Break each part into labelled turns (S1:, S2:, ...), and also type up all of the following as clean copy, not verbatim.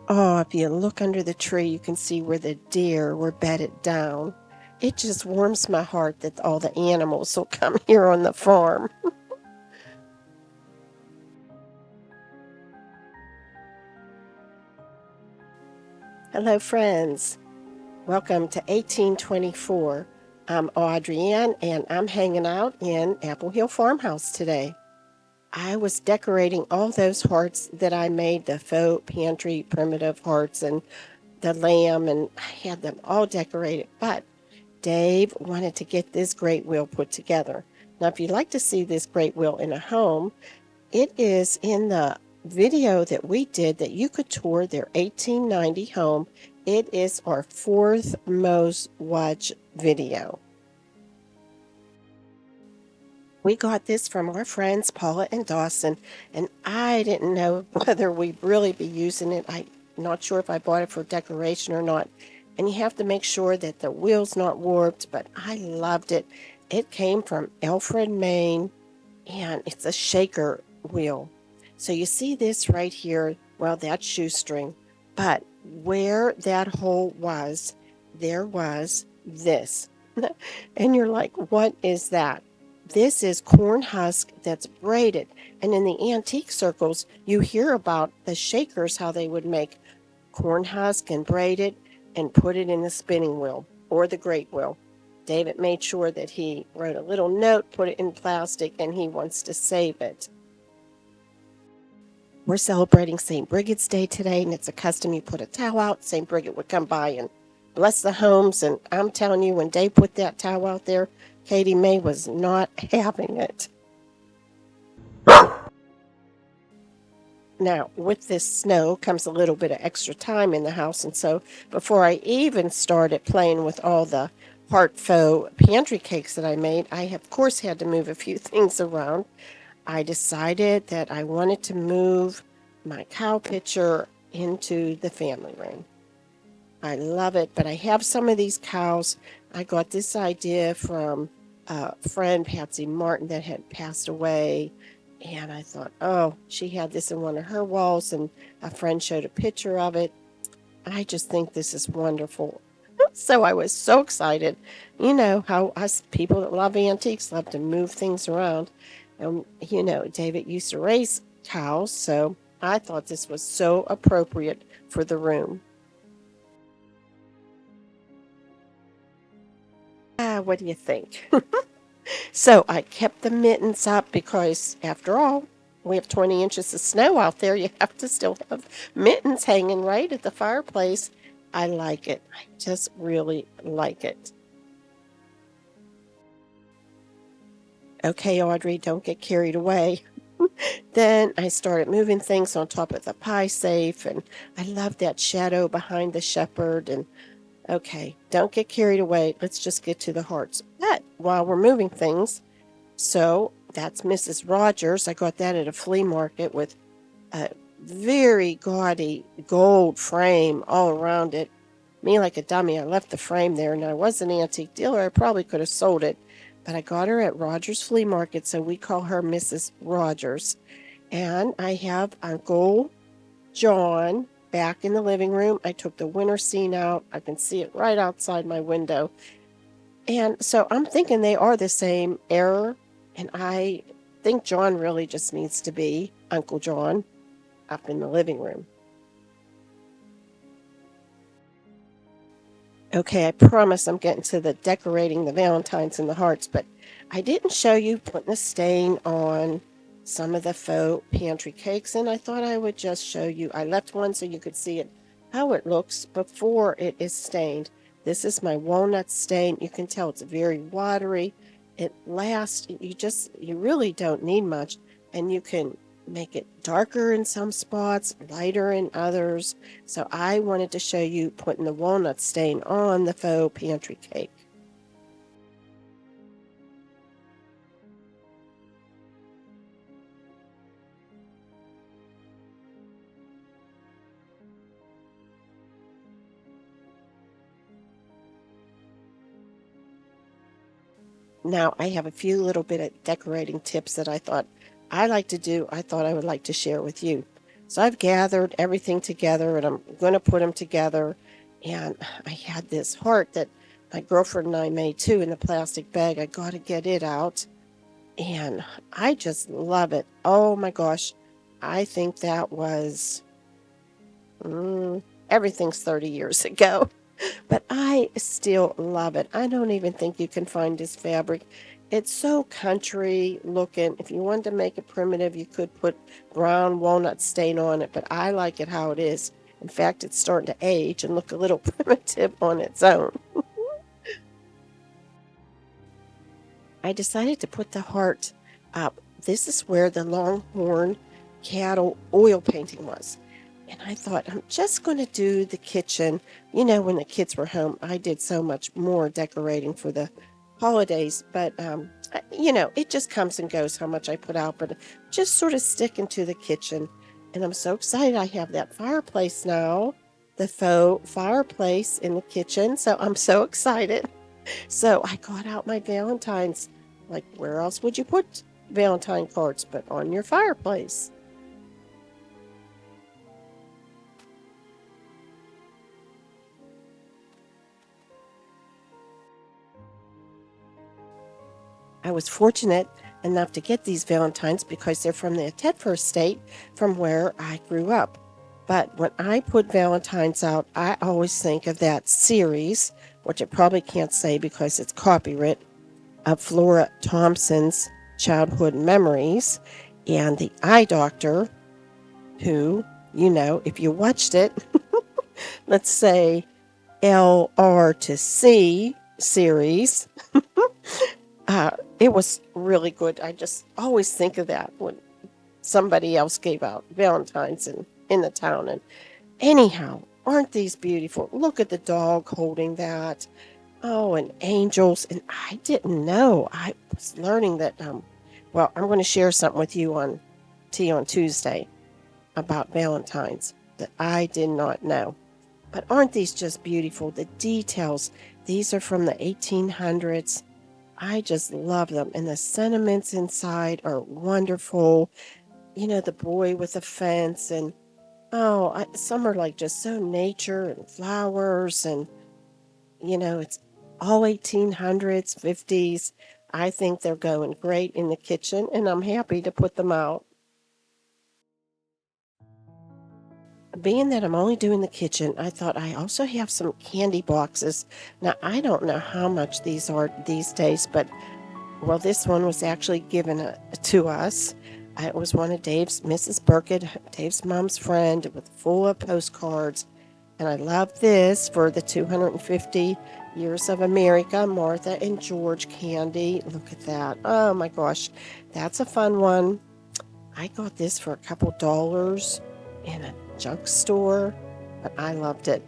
S1: Oh, if you look under the tree, you can see where the deer were bedded down. It just warms my heart that all the animals will come here on the farm. Hello, friends. Welcome to 1824. I'm Audrienne, and I'm hanging out in Apple Hill Farmhouse today. I was decorating all those hearts that I made, the faux pantry primitive hearts and the lamb, and I had them all decorated. But Dave wanted to get this great wheel put together. Now, if you'd like to see this great wheel in a home, it is in the video that we did that you could tour their 1890 home. It is our fourth most watched video. We got this from our friends Paula and Dawson, and I didn't know whether we'd really be using it. I'm not sure if I bought it for decoration or not. And you have to make sure that the wheel's not warped, but I loved it. It came from Alfred, Maine, and it's a shaker wheel. So you see this right here. Well, that's shoestring, but where that hole was, there was this. And you're like, what is that? This is corn husk that's braided. And in the antique circles, you hear about the shakers, how they would make corn husk and braid it and put it in the spinning wheel or the great wheel. David made sure that he wrote a little note, put it in plastic, and he wants to save it. We're celebrating St. Brigid's Day today, and it's a custom you put a towel out. St. Brigid would come by and bless the homes. And I'm telling you, when Dave put that towel out there, Katie May was not having it. Now, with this snow comes a little bit of extra time in the house, and so before I even started playing with all the heart faux pantry cakes that I made, I of course had to move a few things around. I decided that I wanted to move my cow pitcher into the family room. I love it, but I have some of these cows. I got this idea from a friend, Patsy Martin, that had passed away. And I thought, oh, she had this in one of her walls, and a friend showed a picture of it. I just think this is wonderful. So I was so excited. You know how us people that love antiques love to move things around. And, David used to raise cows, so I thought this was so appropriate for the room. What do you think? So I kept the mittens up because, after all, we have 20 inches of snow out there. You have to still have mittens hanging right at the fireplace. I like it. I just really like it. Okay, Audrey, don't get carried away. Then I started moving things on top of the pie safe, and I love that shadow behind the shepherd. And okay, don't get carried away. Let's just get to the hearts. But while we're moving things, so that's Mrs. Rogers. I got that at a flea market with a very gaudy gold frame all around it. Me like a dummy, I left the frame there, and I was an antique dealer. I probably could have sold it, but I got her at Rogers Flea Market, so we call her Mrs. Rogers. And I have Uncle John back in the living room. I took the winter scene out. I can see it right outside my window. And so I'm thinking they are the same era, and I think John really just needs to be Uncle John up in the living room. Okay, I promise I'm getting to the decorating the Valentine's and the hearts, but I didn't show you putting a stain on some of the faux pantry cakes, and I thought I would just show you. I left one so you could see it, how it looks before it is stained. This is my walnut stain. You can tell it's very watery. It lasts. You really don't need much, and you can make it darker in some spots, lighter in others. So I wanted to show you putting the walnut stain on the faux pantry cake. Now I have a few little bit of decorating tips that I thought I like to do. I thought I would like to share with you. So I've gathered everything together and I'm going to put them together. And I had this heart that my girlfriend and I made too in the plastic bag. I got to get it out. And I just love it. Oh my gosh. I think that was, everything's 30 years ago. But I still love it. I don't even think you can find this fabric. It's so country looking. If you wanted to make it primitive, you could put brown walnut stain on it, but I like it how it is. In fact, it's starting to age and look a little primitive on its own. I decided to put the heart up. This is where the longhorn cattle oil painting was. And I thought, I'm just going to do the kitchen. You know, when the kids were home, I did so much more decorating for the holidays. But, you know, it just comes and goes how much I put out. But just sort of sticking to the kitchen. And I'm so excited I have that fireplace now. The faux fireplace in the kitchen. So I'm so excited. So I got out my Valentine's. Like, where else would you put Valentine cards but on your fireplace? I was fortunate enough to get these Valentines because they're from the Tedford state from where I grew up. But when I put Valentines out, I always think of that series, which I probably can't say because it's copyright, of Flora Thompson's Childhood Memories and the Eye Doctor, who, you know, if you watched it, let's say LR to C series, it was really good. I just always think of that when somebody else gave out Valentine's in the town. And anyhow, aren't these beautiful? Look at the dog holding that. Oh, and angels. And I didn't know. I was learning that, well, I'm going to share something with you on Tea on Tuesday about Valentine's that I did not know. But aren't these just beautiful? The details. These are from the 1800s. I just love them. And the sentiments inside are wonderful. You know, the boy with the fence and, some are like just so nature and flowers and, you know, it's all 1800s, 50s. I think they're going great in the kitchen and I'm happy to put them out. Being that I'm only doing the kitchen, I thought I also have some candy boxes. Now, I don't know how much these are these days, but well, this one was actually given to us. It was one of Dave's, Mrs. Burkett, Dave's mom's friend, with full of postcards. And I love this for the 250 years of America, Martha and George candy. Look at that. Oh my gosh, that's a fun one. I got this for a couple dollars in a junk store, but I loved it.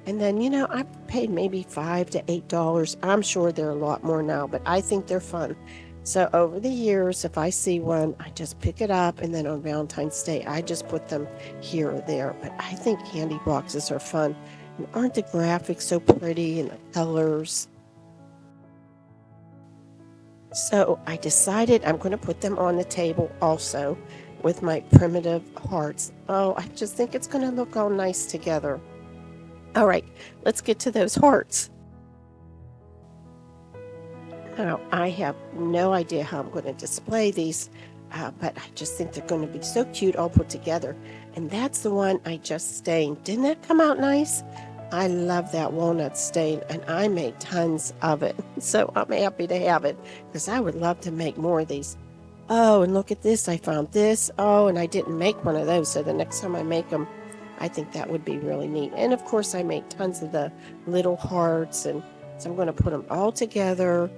S1: And then, you know, I paid maybe $5 to $8. I'm sure they're a lot more now, but I think they're fun. So over the years, if I see one, I just pick it up, and then on Valentine's Day, I just put them here or there. But I think candy boxes are fun. And aren't the graphics so pretty and the colors? So I decided I'm going to put them on the table also with my primitive hearts. Oh, I just think it's going to look all nice together. All right, let's get to those hearts. Now, I have no idea how I'm going to display these, but I just think they're going to be so cute all put together. And that's the one I just stained. Didn't that come out nice? I love that walnut stain, and I made tons of it. So I'm happy to have it because I would love to make more of these. Oh, and look at this. I found this. Oh, and I didn't make one of those. So the next time I make them, I think that would be really neat. And of course, I made tons of the little hearts. And so I'm going to put them all together.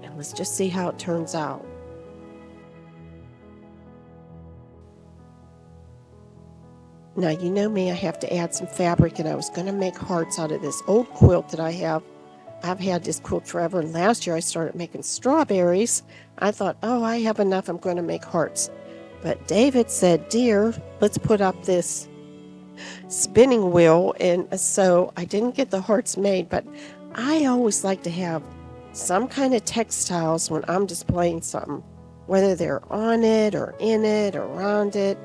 S1: And let's just see how it turns out. Now, you know me, I have to add some fabric, and I was going to make hearts out of this old quilt that I have. I've had this quilt forever, and last year I started making strawberries. I thought, oh, I have enough, I'm going to make hearts. But David said, dear, let's put up this spinning wheel, and so I didn't get the hearts made, but I always like to have some kind of textiles when I'm displaying something, whether they're on it or in it or around it.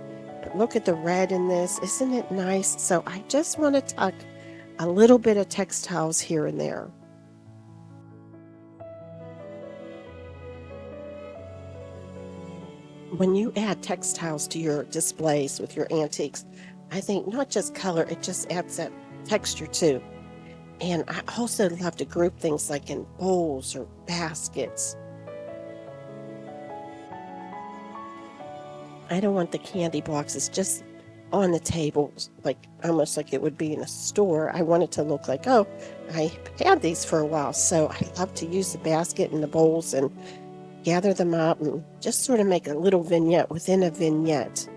S1: But look at the red in this. Isn't it nice? So I just want to tuck a little bit of textiles here and there. When you add textiles to your displays with your antiques, I think not just color, it just adds that texture too. And I also love to group things like in bowls or baskets. I don't want the candy boxes just on the tables, like almost like it would be in a store. I want it to look like, oh, I had these for a while. So I love to use the basket and the bowls and gather them up and just sort of make a little vignette within a vignette.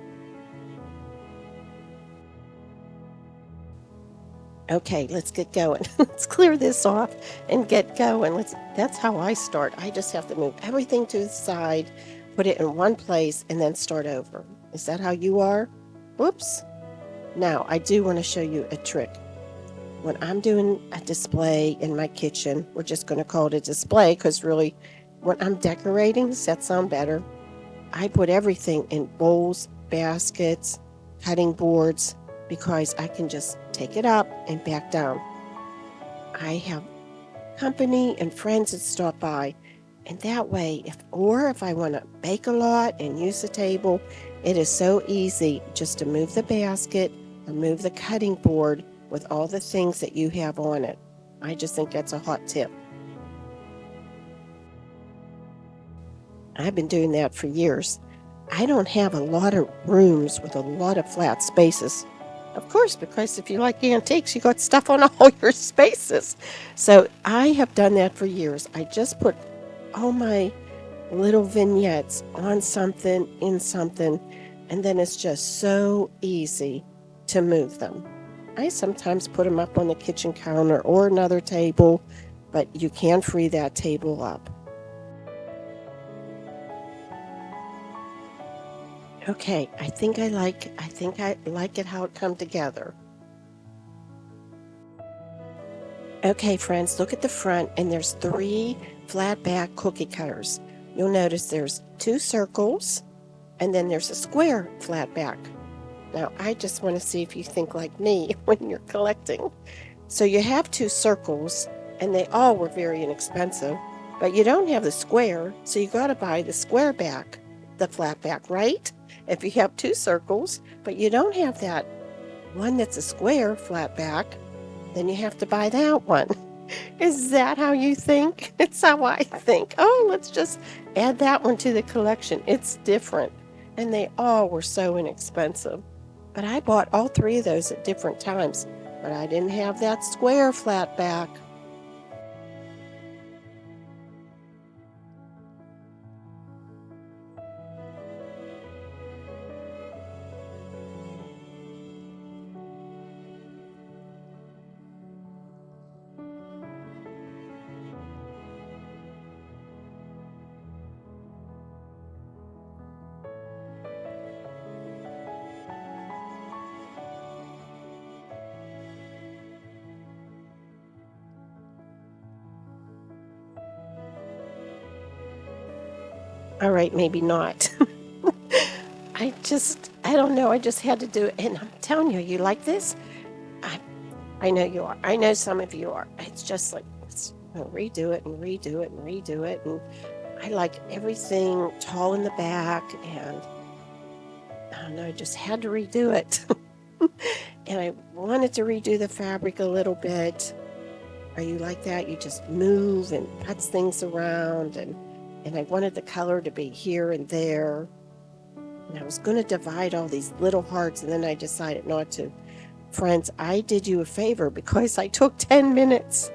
S1: Okay, let's get going. Let's clear this off and get going. That's how I start. I just have to move everything to the side, put it in one place, and then start over. Is that how you are? Whoops. Now, I do want to show you a trick. When I'm doing a display in my kitchen, we're just going to call it a display because really, when I'm decorating, does that sound better? I put everything in bowls, baskets, cutting boards, because I can just take it up and back down. I have company and friends that stop by, and that way, if I want to bake a lot and use the table, it is so easy just to move the basket or move the cutting board with all the things that you have on it. I just think that's a hot tip. I've been doing that for years. I don't have a lot of rooms with a lot of flat spaces. Of course, because if you like antiques, you got stuff on all your spaces. So I have done that for years. I just put all my little vignettes on something, in something, and then it's just so easy to move them. I sometimes put them up on the kitchen counter or another table, but you can free that table up. Okay, I think I like it how it come together. Okay, friends, look at the front, and there's 3 flat back cookie cutters. You'll notice there's 2 circles, and then there's a square flat back. Now, I just want to see if you think like me when you're collecting. So you have 2 circles, and they all were very inexpensive, but you don't have the square, so you got to buy the square back, the flat back, right? If you have 2 circles, but you don't have that one that's a square flat back, then you have to buy that one. Is that how you think? It's how I think. Oh, let's just add that one to the collection. It's different. And they all were so inexpensive. But I bought all 3 of those at different times, but I didn't have that square flat back. All right, maybe not. I don't know. I just had to do it. And I'm telling you, you like this? I, I know you are. I know some of you are. It's just like, let's redo it and redo it and redo it. And I like everything tall in the back. And I don't know, I just had to redo it. And I wanted to redo the fabric a little bit. Are you like that? You just move and puts things around. And I wanted the color to be here and there. And I was going to divide all these little hearts, and then I decided not to. Friends, I did you a favor because I took 10 minutes.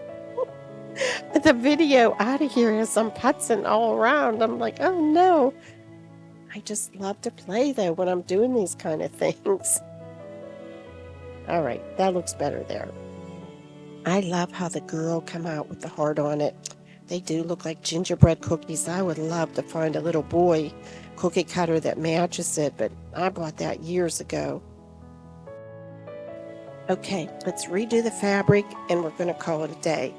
S1: The video out of here as I'm putzing all around. I'm like, oh no. I just love to play though when I'm doing these kind of things. All right, that looks better there. I love how the girl come out with the heart on it. They do look like gingerbread cookies. I would love to find a little boy cookie cutter that matches it, but I bought that years ago. Okay, let's redo the fabric and we're going to call it a day.